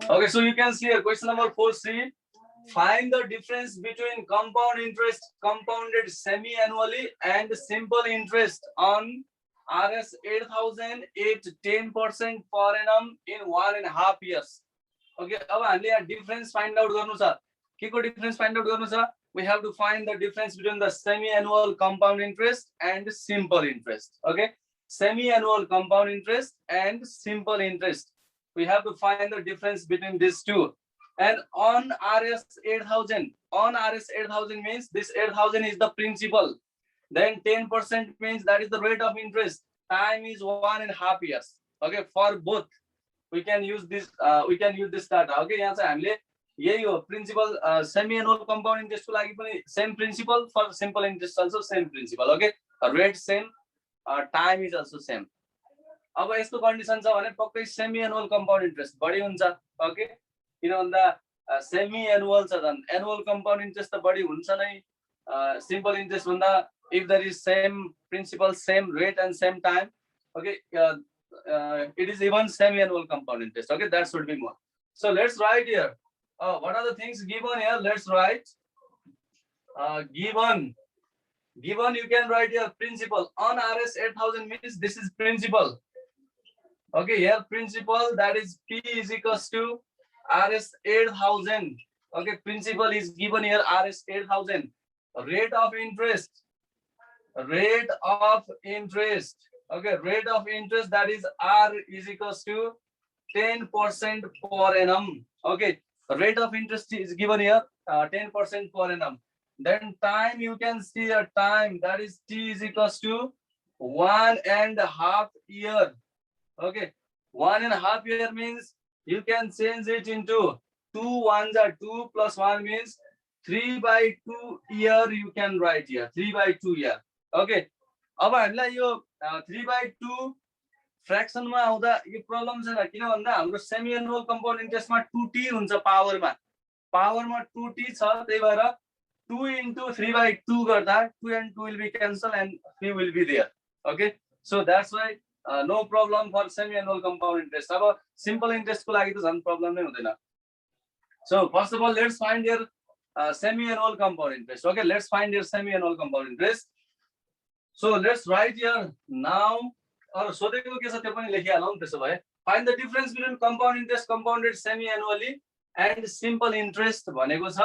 Okay, so you can see here question number 4C. Find the difference between compound interest compounded semi-annually and simple interest on Rs 8,000 at 10% per annum in 1.5 years. Okay, अब हामीले यहाँ difference find out गर्नु छ. के को difference find out गर्नु छ? We have to find the difference between the semi-annual compound interest and simple interest. Okay, semi-annual compound interest and simple interest. We have to find the difference between these two. And on Rs 8,000, means this 8,000 is the principal. Then 10% means that is the rate of interest. Time is 1.5 years. Okay, for both we can use this. Data. Okay, यहाँ चाहिँ हामीले यही हो principal semi-annual compound interest को लागि पनि same principle, for simple interest also same principle. Okay, rate same, time is also same. अब यस्तो कन्डिसन छ भने पक्कै सेमी एनुअल कम्पाउन्ड इन्ट्रेस्ट बढी हुन्छ. ओके, किन भन्दा सेमी एनुअल छ झन् एनुअल कम्पाउन्ड इन्ट्रेस्ट त बढी हुन्छ नै सिम्पल इन्ट्रेस्ट भन्दा. If there is same principal, same rate and same time, okay, it is even semi annual compound interest. Okay, that should be more. So let's write here. What are the things given here? Let's write given you can write here principal on Rs 8,000 means this is principal. Okay, here principal, that is P is equals to Rs 8,000. Okay, principal is given here Rs 8,000. Rate of interest. Okay, rate of interest, that is R is equals to 10% per annum. Okay, rate of interest is given here 10% per annum. Then time, you can see a time, that is T is equals to 1.5 year. Okay, 1.5 year means you can change it into 2 ones are 2 plus 1 means 3/2 year. You can write here 3/2 year. Okay, अब हामीलाई यो 3/2 fraction मा आउँदा यो problem छैन. किन भन्दा हाम्रो semi annual compound इन्ट्रेस्टमा 2t हुन्छ पावरमा 2t छ. त्यही भएर 2 into 3/2 गर्दा 2 and 2 will be cancelled and 3 will be there. Okay, so that's why no problem for semi annual compound interest. अब simple interest को लागि त झन् प्रब्लम नै हुँदैन. So first of all, let's find your semi annual compound interest. Okay, let's find your semi annual compound interest. So let's write here now. और सोधेको के छ त्यो पनि लेखिहालौँ. त्यसो भए find the difference between compound interest compounded semi annually and simple interest भनेको छ.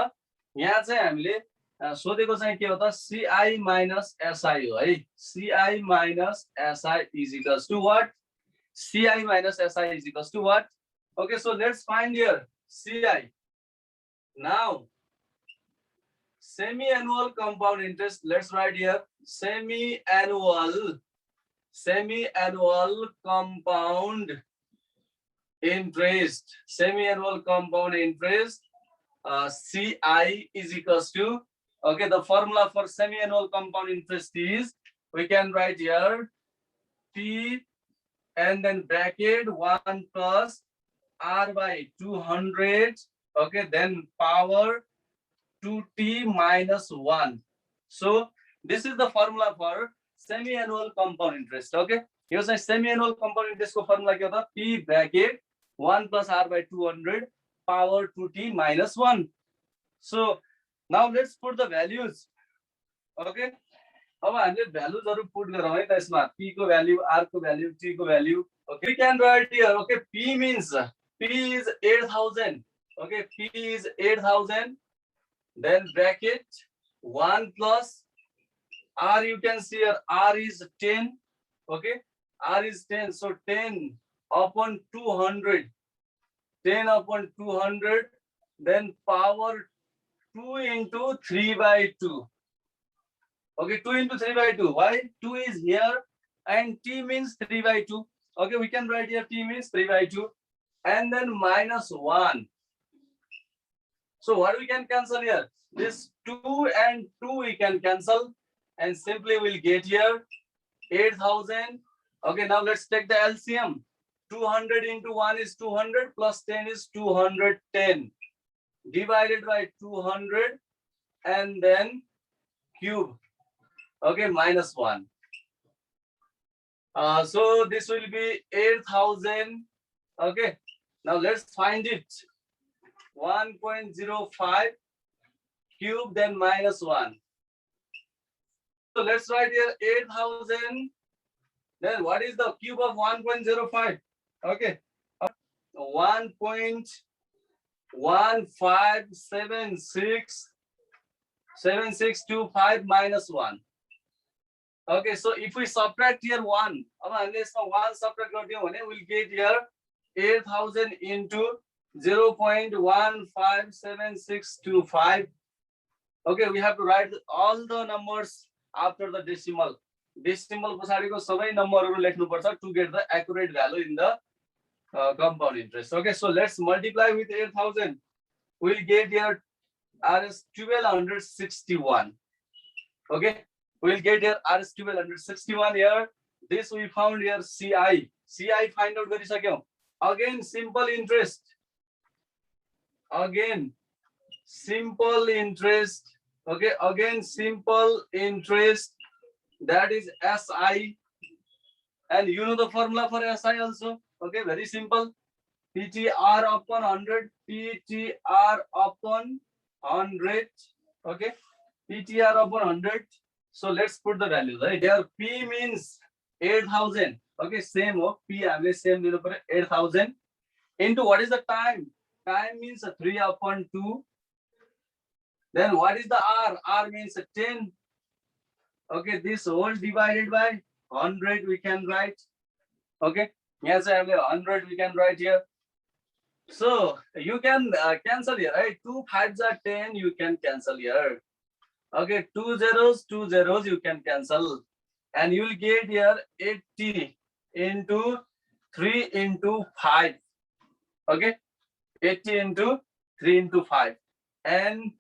यहाँ चाहिँ हामीले सोधेको चाहिँ के हो त, CI minus SI हो है. CI minus SI is equals to what? CI minus SI is equals to what? Okay, so let's find here CI. Now semi-annual compound interest, let's write here semi-annual compound interest. Semi-annual compound interest, CI is equals to, okay, the formula for semi-annual compound interest is, we can write here T and then bracket 1 plus R by 200, okay, then power 2t minus 1. So this is the formula for semi-annual compound interest. Okay, here's a semi-annual compound interest को formula क्या होता? P bracket 1 plus R by 200 power 2t minus 1. So now let's put the values. Okay, अब हामीले भ्यालुजहरु put गरौँ है त यसमा. P को भ्यालु, R को भ्यालु, T को value. Okay, we can write here. Okay, P means P is 8,000. Okay, P is 8,000. Then bracket 1 plus R, you can see here R is 10. Okay, R is 10. So 10 upon 200. 10 upon 200. Then power 2 into 3/2. Okay, 2 into 3/2. Why? 2 is here and T means 3/2. Okay, we can write here T means 3/2. And then minus 1. So what we can cancel here? This 2 and 2 we can cancel and simply we'll get here 8,000. Okay, now let's take the LCM. 200 into 1 is 200 plus 10 is 210 divided by 200 and then cube. Okay, minus 1. So this will be 8,000. Okay, Now let's find it. 1.05 cube then minus 1. So let's write here 8,000. Then what is the cube of 1.05? Okay. 1.157625 minus 1. Okay, so if we subtract here 1, unless 1 subtract, we'll get here 8,000 into 0.157625. Okay, we have to write all the numbers after the decimal. Decimal pasariko sabai numberहरु लेख्नु पर्छ to get the accurate value in the compound interest. Okay, so let's multiply with 8,000. We'll get here Rs 1261. Okay, we'll get here Rs 1261 here. This we found here CI. CI find out गरिसक्यौ. Again simple interest. Again simple interest. Okay, again simple interest, that is SI, and you know the formula for SI also. Okay, very simple. PTR upon 100, PTR upon 100. Okay, PTR upon 100. So let's put the values right here. P means 8,000. Okay, same P same 8,000 into what is the time? Time means 3 upon 2. Then what is the R? R means 10. Okay, this whole divided by 100 we can write. Okay, yes, I have 100 we can write here. So you can cancel here, right? 2 5s are 10, you can cancel here. Okay, 2 zeros you can cancel. And you will get here 80 into 3 into 5. Okay, 80 into 3 into 5. And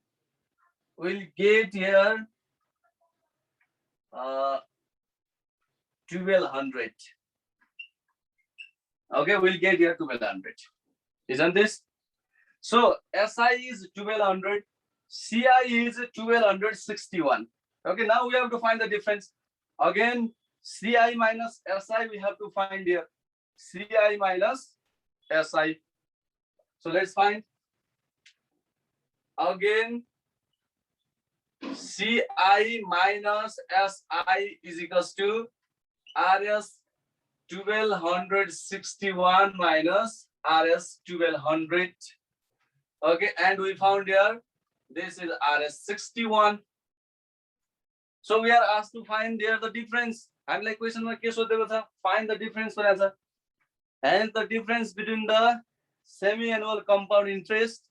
we'll get here 1200. Okay, we'll get here 1200. Isn't this? So SI is 1200, CI is 1261. Okay, now we have to find the difference. Again, CI minus SI we have to find here. CI minus SI. So let's find. Again, CI minus SI is equals to RS 1261 minus RS 1200. Okay, and we found here this is RS 61. So we are asked to find there the difference. I'm like question mark find the difference for answer. And the difference between the semi-annual compound interest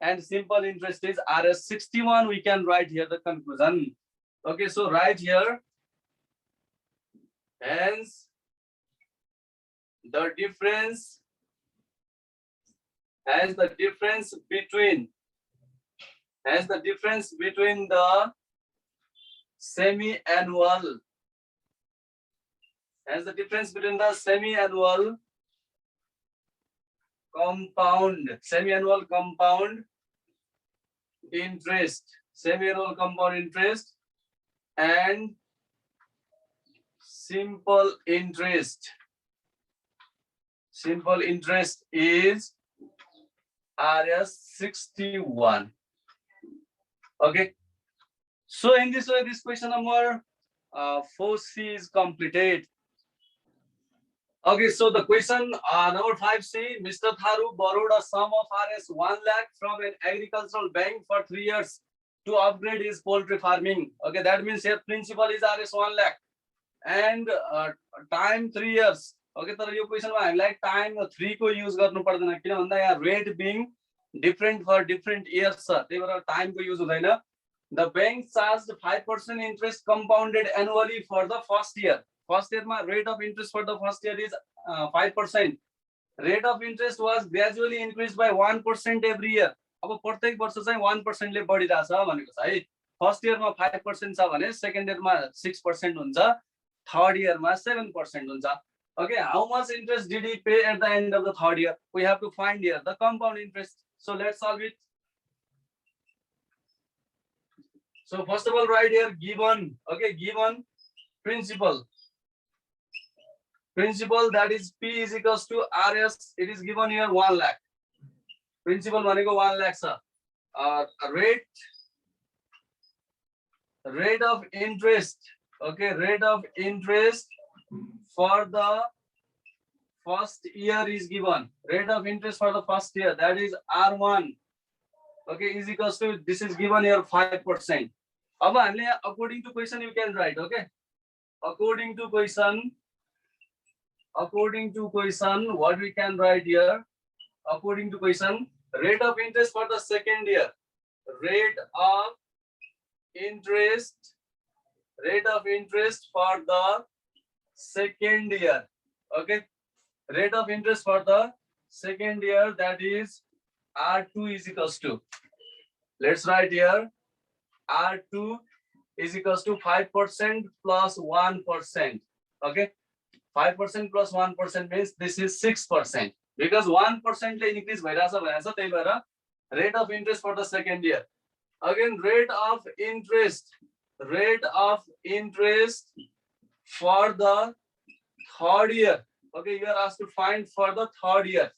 and simple interest is RS 61. We can write here the conclusion. Okay, so right here, hence the difference between the semi-annual compound interest and simple interest is RS 61. Okay, so in this way this question number 4C is completed. Okay, so the question number 5C, Mr. Tharu borrowed a sum of Rs 1 lakh from an agricultural bank for 3 years to upgrade his poultry farming. Okay, that means here principal is Rs 1 lakh and time 3 years. Okay, so this question I like time 3 ko use garnu parदैन किन भन्दा यहाँ rate being different for different years sir. त्यही भएर time को use हुँदैन. The bank charged 5% interest compounded annually for the first year. First year ma rate of interest for the first year is 5%. Rate of interest was gradually increased by 1% every year. अब प्रत्येक वर्ष चाहिँ 1% ले बढिरहेछ भनेको छ है. First year मा 5% छ भने सेकेन्ड इयर मा 6% हुन्छ, थर्ड इयर मा 7% हुन्छ. Okay, how much interest did he pay at the end of the third year? We have to find here the compound interest. So let's solve it. So first of all, right here given, okay, given principal. Principal, that is P is equals to RS. It is given here 1 lakh. Principal भनेको 1 lakh छ. Rate of interest. Okay, rate of interest for the first year is given. Rate of interest for the first year, that is R1. Okay, is equals to, this is given here 5%. अब हामीले according to question you can write. Okay, according to question, what we can write here? According to question, rate of interest for the second year. Rate of interest for the second year. Okay, rate of interest for the second year, that is R2 is equals to, let's write here, R2 is equals to 5% plus 1%. Okay, 5% plus 1% means this is 6%, because 1% increase bhairachha, rate of interest for the second year. Again, rate of interest for the third year. Okay, you are asked to find for the third year.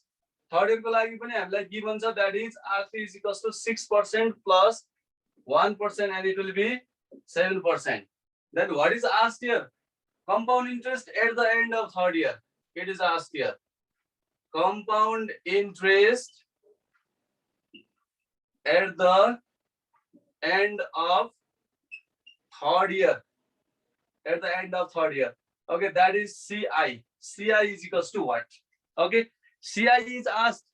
Third year ko lagi pani hamलाई given cha, that is R3 is equals to 6% plus 1%, and it will be 7%. Then what is asked here? Compound interest at the end of third year. It is asked here. Compound interest at the end of third year. At the end of third year. Okay, that is CI. CI is equals to what? Okay, CI is asked.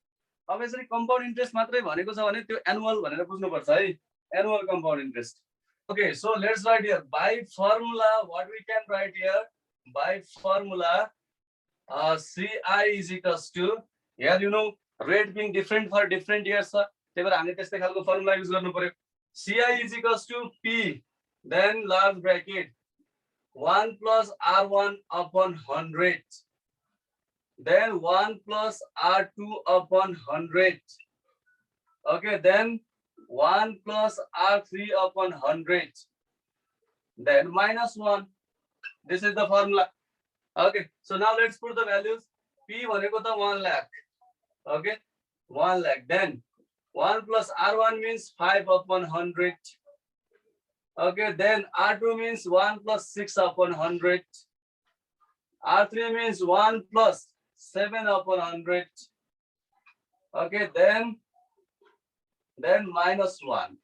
Obviously, compound interest matrai bhaneko cha bhane tyo annual bhanera बुझ्नु पर्छ है. Annual compound interest. Okay, so let's write here. By formula, what we can write here? By formula, CI is equals to, here you know, rate being different for different years. त्यही भएर हामीले त्यस्तै खालको formula use गर्नु पर्यो. CI is equals to P, then large bracket, 1 plus R1 upon 100. Then 1 plus R2 upon 100. Okay, then 1 plus R3 upon 100. Then minus 1. This is the formula. Okay, so now let's put the values. P bhaneko ta 1 lakh. Okay, 1 lakh. Then 1 plus R1 means 5 upon 100. Okay, then R2 means 1 plus 6 upon 100. R3 means 1 plus 7 upon 100. Okay, then minus 1.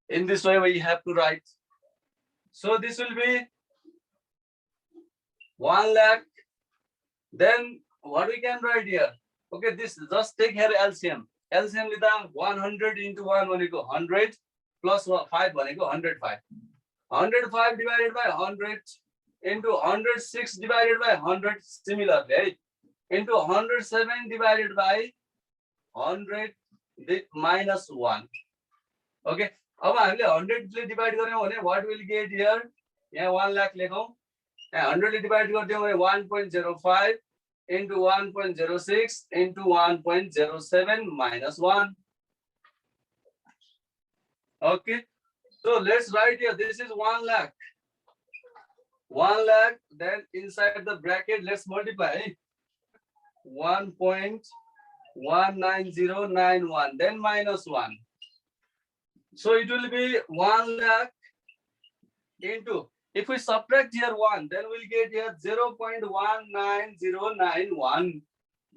In this way, we have to write. So this will be 1 lakh. Then what we can write here? Okay, this just take here LCM. LCM lida 100 into 1 bhaneko 100 plus 5 bhaneko 105. 105 divided by 100 into 106 divided by 100 similarly into 107 divided by 100 minus 1. Okay, अब हामीले 100 ले divide गर्यौं भने what will get here? यहाँ 1 lakh लेखौं. यहाँ 100 ले divide गर्दियौं भने 1.05 into 1.06 into 1.07 minus 1. Okay, so let's write here. This is 1 lakh. 1 lakh. Then inside the bracket, let's multiply 1.19091. Then minus 1. So it will be 1 lakh into, if we subtract here 1, then we'll get here 0.19091.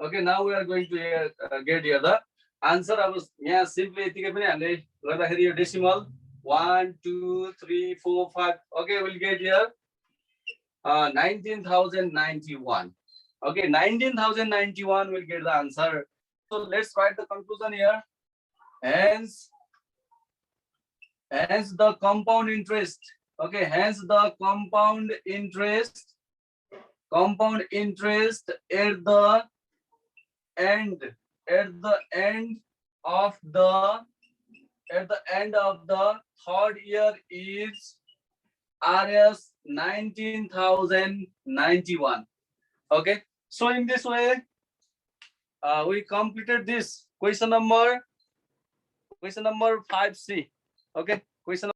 Okay, now we are going to get here the answer. I was simply decimal 1, 2, 3, 4, 5. Okay, we'll get here 19,091. Okay, 19,091 will get the answer. So let's write the conclusion here. Hence the compound interest. Okay, hence the compound interest at the end of the third year is Rs 19,091. Okay, so in this way we completed this question number 5C. Okay, question